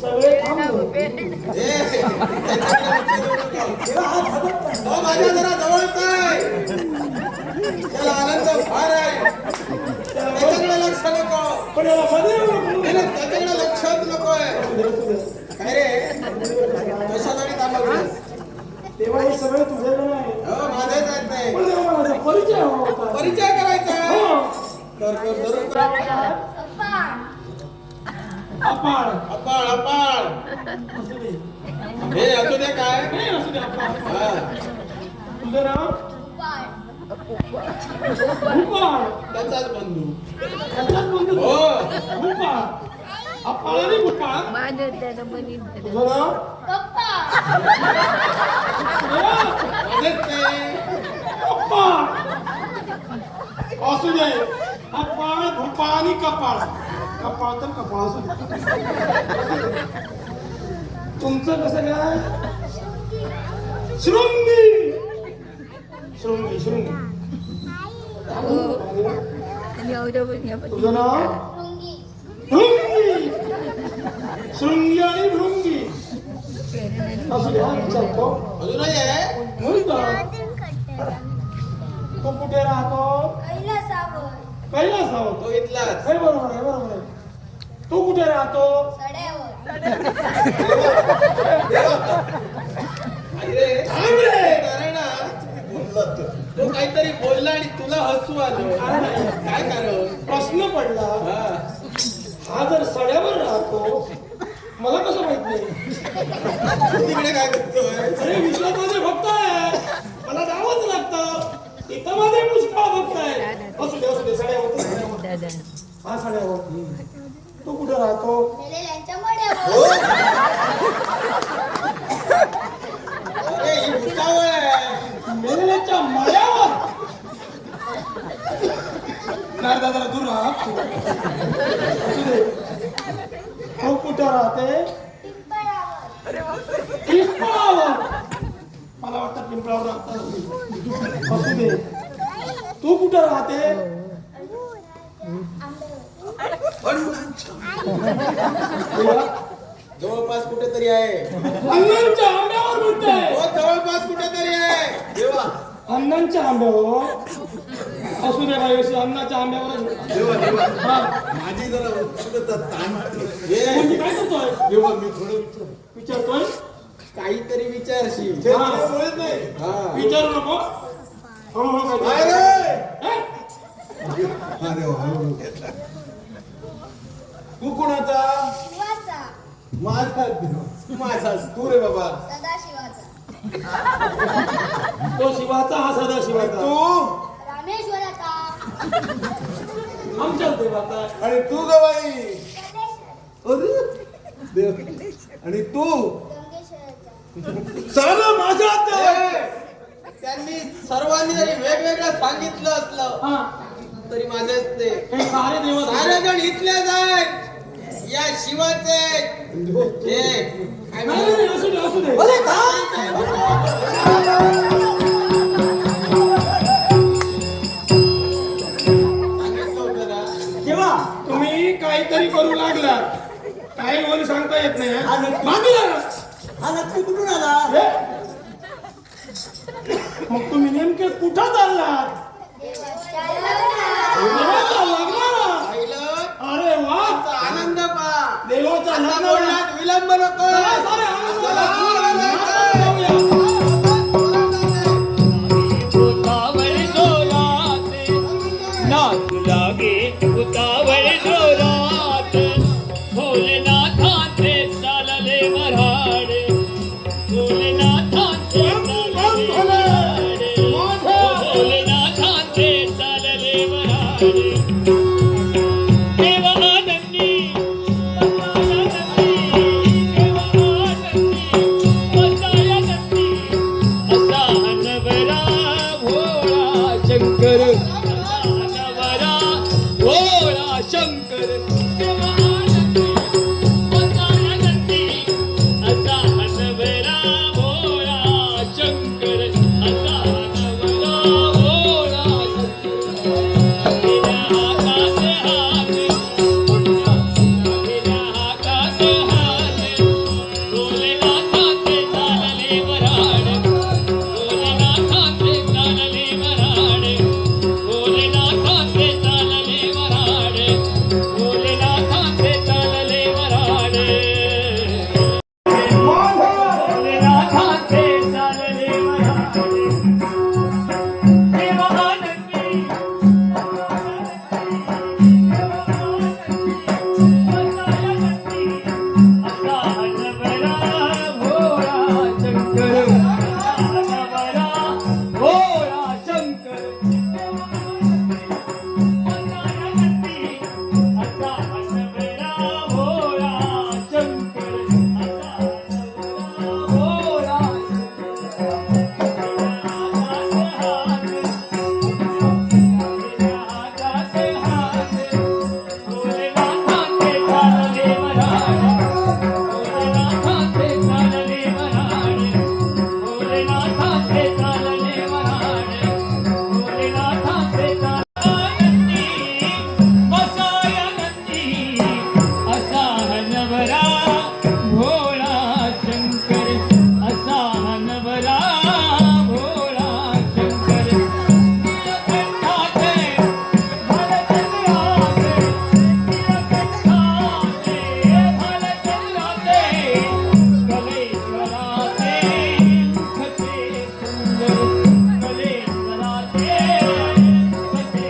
सगळे थांबले. माझ्या जरा जवळच आहे. त्याला आनंद फार आहे. त्याच्याकडे लक्ष नको. पण याला मध्ये त्याच्याकडे लक्षात नकोय. काय रे कशासाठी थांबवलं? तेव्हा हे सगळे तुझ्याकडे आहे. हो माझेच आहेत नाही. पण तेव्हा माझा परिचय हवा होता. परिचय करायचा आहे. हो. कर जरूर कर. अपाळ अपाळ अपाळ हे असू दे काय नाही असू दे अपाळ. हा. तुझं नाव भूपाळ. त्याचाच बंधू त्याच्यात बंधू हो भूपाळ. अपाळ आणि भूपाळ. माझं त्यानं बनीन तुझं नाव माझेच ते अपाळ. असू दे अपाळ भूपाळ आणि कपाळ. कपाळ तर कपाळ असू दे. तुमचं कसं काय? शृंगी शृंगी शृंगी. आणि एवढं पण तुझं नाव भृंगी. शृंगी आणि भृंगी. असू दे हा विचारतो. अजूनही आहे मुलगा तो कुठे राहतो? कैलासावर. तो इथलाच हे बरोबर आहे बरोबर आहे. तू कुठे राहतो? अरे थांब रे. अरे ना तो काहीतरी बोलला आणि तुला हसू आलं काय कारण प्रश्न पडला. हा हा जर सड्यावर राहतो मला कसं माहित नाही? तिकडे काय करतोय अरे विश्वात माझे भक्त आहे. मला जावंच लागतं. इथं माझे पुष्कळ भक्त आहे. असू दे सड्यावर. दादा हा सड्यावर. तू कुठे राहतो? हो अरे ही भुतावळ आहे मेलेच्या माळ्यावर. नाही दादा दूर राहा. असू दे. तू कुठे राहते? पिंपळावर. मला वाटतं पिंपळावर राहतात. असू दे. तू कुठे राहते? देवा, जवळपास कुठेतरी आहे अण्णांच्या आंब्यावर म्हणते. हो जवळपास कुठेतरी आहे देवा अण्णांच्या आंब्यावर. असू दे बाई अशी अण्णाच्या आंब्यावर. देवा देवा माझी जरा उत्सुकता ताण ये काय करतोय? देवा मी थोडं विचारतोय. काहीतरी विचारशील हा. बोलत नाही हा विचारू नको. हळूहळू काय काय रे? हे? अरे वा, हळूहळू घेतला. तू कोणाचा माझा माझाच तू रे बाबा तो शिवाचा हा सदा शिवाचा. तू आमच्या देवाचा. आणि तू गवाई अरे देव आणि तू साला माझ्या त्यांनी सर्वांनी जरी वेगवेगळं सांगितलं असलं हा तरी माझेच ते हे सारे देव सारे जण इथलेच आहेत या शिवाचे हे काय म्हणतात? असू दे असू दे. अरे काय? सांगितलं होतं ना. तेव्हा तुम्ही काहीतरी करू लागला. काही बोलू सांगता येत नाही. बाजूला ना. हा नक्की कुठून आला हे? मग तुम्ही नेमके कुठं चाललात? देवाचा लग्नाला. पाहिलं अरे वा. आनंद पा देवाचा आता लग्नाला. बोलण्यात विलंब नको चला, सारे आनंद चला, दूर जाऊया. उतावळ जोरात नाच लागे उतावळ जोरात भोलेनाथाचे चालले वऱ्हाड भोलेनाथाचे चालले वऱ्हाड भोलेनाथाचे चालले वऱ्हाड देवा आनंदी बसाया नंदी देवा आनंदी बसाया नंदी नवरा भोळा शंकर असा हा नवरा भोळा शंकर निळकंठाचे भालचंद्राचे निळकंठाचे भालचंद्राचे कलेश्वराचे मुखते सुंदर कलेश्वराचे मुखते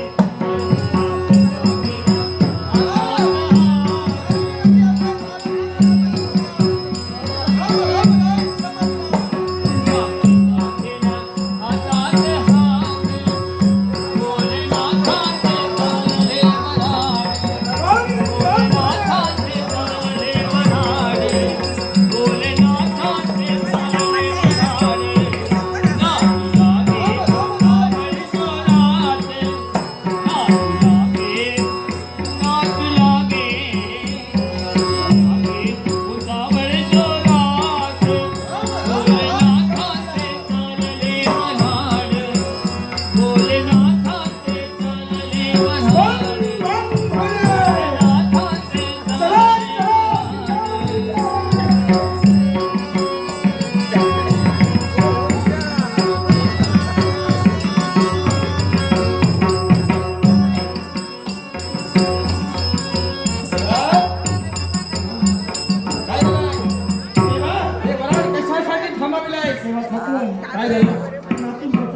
काय झालं?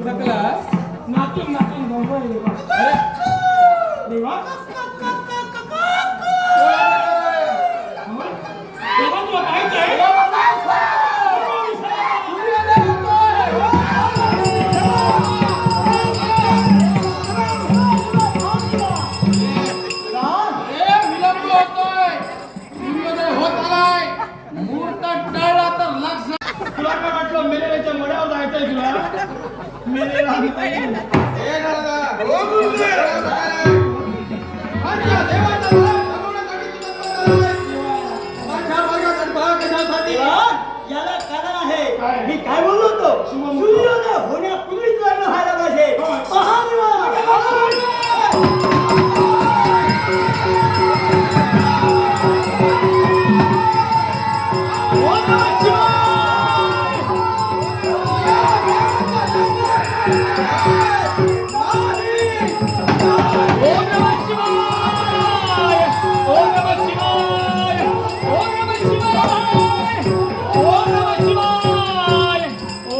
थकलास? नाचून नाचून दमलोय देवा. देवा देवा तुला काय काय विलंब होतोय, सूर्योदय होत आलाय, मुहूर्त टळला तर लक्ष. तुला काय वाटलं मेलेल्याच्या मड्यावर जायचंय तुला मेलेला हे घालता. हो गुरुदेव. अच्छा, देवाचा भाग जगवण्यासाठी तुला बनवलंय. माझ्या भागाचा भाग कशासाठी? याला कारण आहे काय? मी काय बोललो होतो शुभमुहूर्त. सूर्योदय होण्यापूर्वीच लग्न व्हायला पाहिजे पहा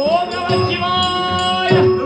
ओम नमः शिवाय.